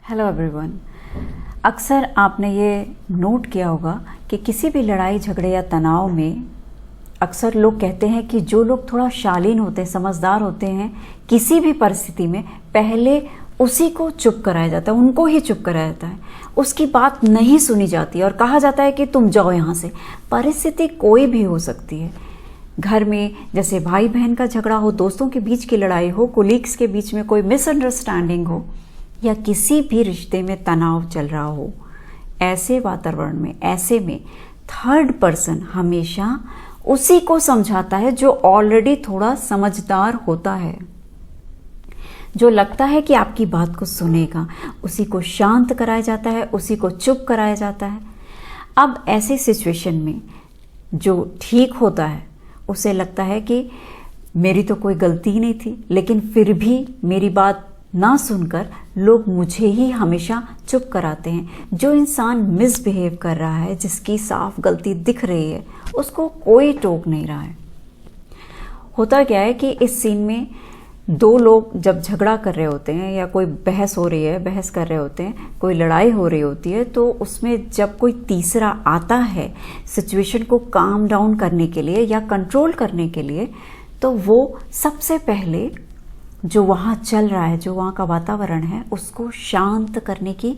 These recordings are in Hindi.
Hello everyone. अक्सर आपने ये नोट किया होगा कि किसी भी लड़ाई झगड़े या तनाव में अक्सर लोग कहते हैं कि जो लोग थोड़ा शालीन होते हैं, समझदार होते हैं, किसी भी परिस्थिति में पहले उसी को चुप कराया जाता है, उनको ही चुप कराया जाता है, उसकी बात नहीं सुनी जाती और कहा जाता है कि तुम जाओ यहाँ से। परिस्थिति कोई भी हो सकती है। घर में जैसे भाई बहन का झगड़ा हो, दोस्तों के बीच की लड़ाई हो, कोलीग्स के बीच में कोई मिसअंडरस्टैंडिंग हो या किसी भी रिश्ते में तनाव चल रहा हो, ऐसे वातावरण में, ऐसे में थर्ड पर्सन हमेशा उसी को समझाता है जो ऑलरेडी थोड़ा समझदार होता है, जो लगता है कि आपकी बात को सुनेगा। उसी को शांत कराया जाता है, उसी को चुप कराया जाता है। अब ऐसी सिचुएशन में जो ठीक होता है उसे लगता है कि मेरी तो कोई गलती नहीं थी, लेकिन फिर भी मेरी बात ना सुनकर लोग मुझे ही हमेशा चुप कराते हैं। जो इंसान मिसबिहेव कर रहा है, जिसकी साफ गलती दिख रही है, उसको कोई टोक नहीं रहा है। होता क्या है कि इस सीन में दो लोग जब झगड़ा कर रहे होते हैं या कोई बहस हो रही है, बहस कर रहे होते हैं, कोई लड़ाई हो रही होती है, तो उसमें जब कोई तीसरा आता है सिचुएशन को काम डाउन करने के लिए या कंट्रोल करने के लिए, तो वो सबसे पहले जो वहाँ चल रहा है, जो वहाँ का वातावरण है, उसको शांत करने की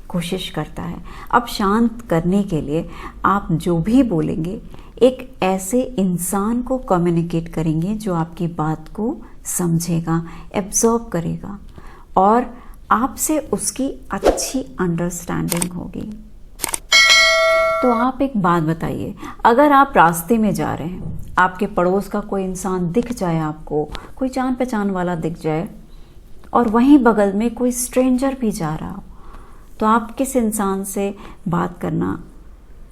कोशिश करता है। अब शांत करने के लिए आप जो भी बोलेंगे, एक ऐसे इंसान को कम्युनिकेट करेंगे जो आपकी बात को समझेगा, एब्जॉर्ब करेगा और आपसे उसकी अच्छी अंडरस्टैंडिंग होगी। तो आप एक बात बताइए, अगर आप रास्ते में जा रहे हैं, आपके पड़ोस का कोई इंसान दिख जाए, आपको कोई जान पहचान वाला दिख जाए और वहीं बगल में कोई स्ट्रेंजर भी जा रहा हो, तो आप किस इंसान से बात करना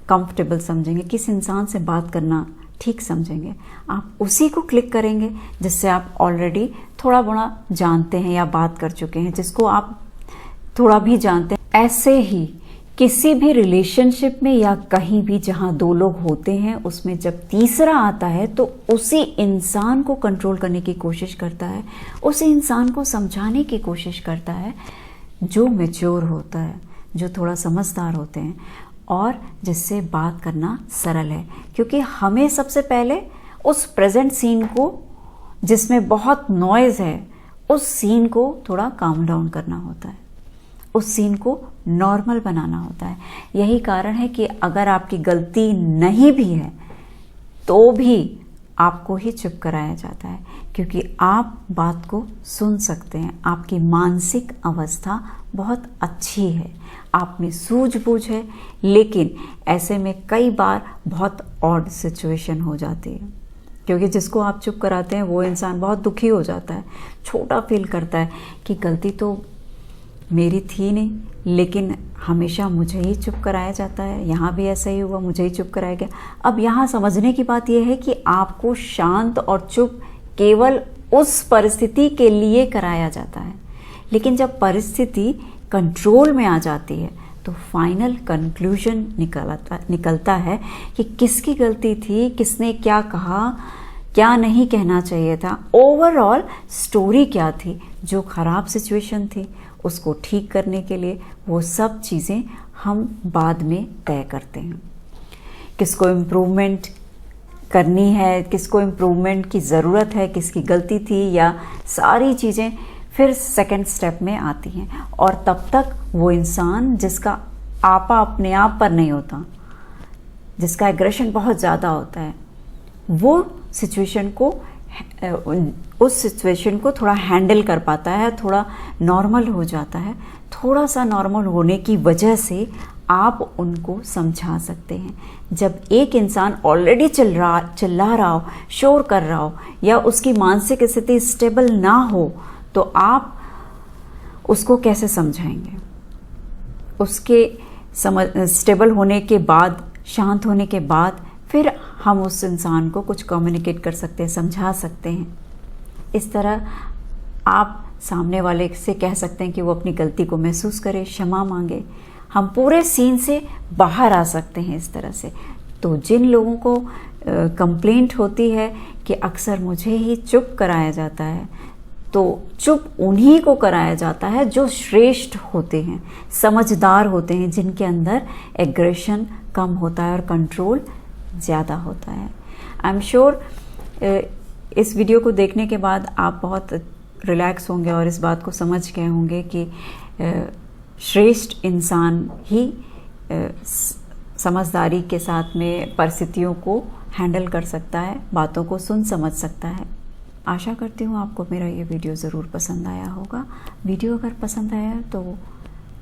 कंफर्टेबल समझेंगे, किस इंसान से बात करना ठीक समझेंगे? आप उसी को क्लिक करेंगे जिससे आप ऑलरेडी थोड़ा बड़ा जानते हैं या बात कर चुके हैं, जिसको आप थोड़ा भी जानते हैं। ऐसे ही किसी भी रिलेशनशिप में या कहीं भी जहां दो लोग होते हैं, उसमें जब तीसरा आता है तो उसी इंसान को कंट्रोल करने की कोशिश करता है, उसी इंसान को समझाने की कोशिश करता है जो मैच्योर होता है, जो थोड़ा समझदार होते हैं और जिससे बात करना सरल है। क्योंकि हमें सबसे पहले उस प्रेजेंट सीन को, जिसमें बहुत नॉइज़ है, उस सीन को थोड़ा काम डाउन करना होता है, उस सीन को नॉर्मल बनाना होता है। यही कारण है कि अगर आपकी गलती नहीं भी है तो भी आपको ही चुप कराया जाता है, क्योंकि आप बात को सुन सकते हैं। आपकी मानसिक अवस्था बहुत अच्छी है, आप में सूझबूझ है, लेकिन ऐसे में कई बार बहुत ऑड सिचुएशन हो जाती है, क्योंकि जिसको आप चुप कराते हैं वो इंसान बहुत दुखी हो जाता है, छोटा फील करता है कि गलती तो मेरी थी नहीं, लेकिन हमेशा मुझे ही चुप कराया जाता है। यहाँ भी ऐसा ही हुआ, मुझे ही चुप कराया गया। अब यहाँ समझने की बात यह है कि आपको शांत और चुप केवल उस परिस्थिति के लिए कराया जाता है, लेकिन जब परिस्थिति कंट्रोल में आ जाती है तो फाइनल कंक्लूजन निकलता है कि किसकी गलती थी, किसने क्या कहा, क्या नहीं कहना चाहिए था, ओवरऑल स्टोरी क्या थी। जो खराब सिचुएशन थी उसको ठीक करने के लिए वो सब चीज़ें हम बाद में तय करते हैं। किसको इम्प्रूवमेंट करनी है, किसको इम्प्रूवमेंट की ज़रूरत है, किसकी गलती थी, या सारी चीज़ें फिर सेकंड स्टेप में आती हैं। और तब तक वो इंसान जिसका आपा अपने आप पर नहीं होता, जिसका एग्रेशन बहुत ज़्यादा होता है, वो सिचुएशन को, उस सिचुएशन को थोड़ा हैंडल कर पाता है, थोड़ा नॉर्मल हो जाता है। थोड़ा सा नॉर्मल होने की वजह से आप उनको समझा सकते हैं। जब एक इंसान ऑलरेडी चिल्ला रहा हो, शोर कर रहा हो, या उसकी मानसिक स्थिति स्टेबल ना हो, तो आप उसको कैसे समझाएंगे? उसके स्टेबल होने के बाद, शांत होने के बाद फिर हम उस इंसान को कुछ कम्युनिकेट कर सकते हैं, समझा सकते हैं। इस तरह आप सामने वाले से कह सकते हैं कि वो अपनी गलती को महसूस करे, क्षमा मांगे। हम पूरे सीन से बाहर आ सकते हैं इस तरह से। तो जिन लोगों को कंप्लेंट होती है कि अक्सर मुझे ही चुप कराया जाता है, तो चुप उन्हीं को कराया जाता है जो श्रेष्ठ होते हैं, समझदार होते हैं, जिनके अंदर एग्रेशन कम होता है और कंट्रोल ज़्यादा होता है। आई एम श्योर इस वीडियो को देखने के बाद आप बहुत रिलैक्स होंगे और इस बात को समझ गए होंगे कि श्रेष्ठ इंसान ही समझदारी के साथ में परिस्थितियों को हैंडल कर सकता है, बातों को सुन समझ सकता है। आशा करती हूँ आपको मेरा ये वीडियो ज़रूर पसंद आया होगा। वीडियो अगर पसंद आया तो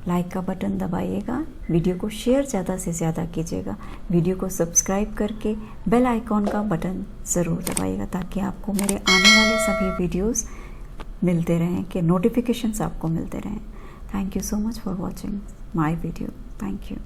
लाइक का बटन दबाइएगा, वीडियो को शेयर ज़्यादा से ज़्यादा कीजिएगा, वीडियो को सब्सक्राइब करके बेल आइकॉन का बटन ज़रूर दबाइएगा ताकि आपको मेरे आने वाले सभी वीडियोस मिलते रहें, कि नोटिफिकेशंस आपको मिलते रहें। Thank you so much for watching my video. Thank you.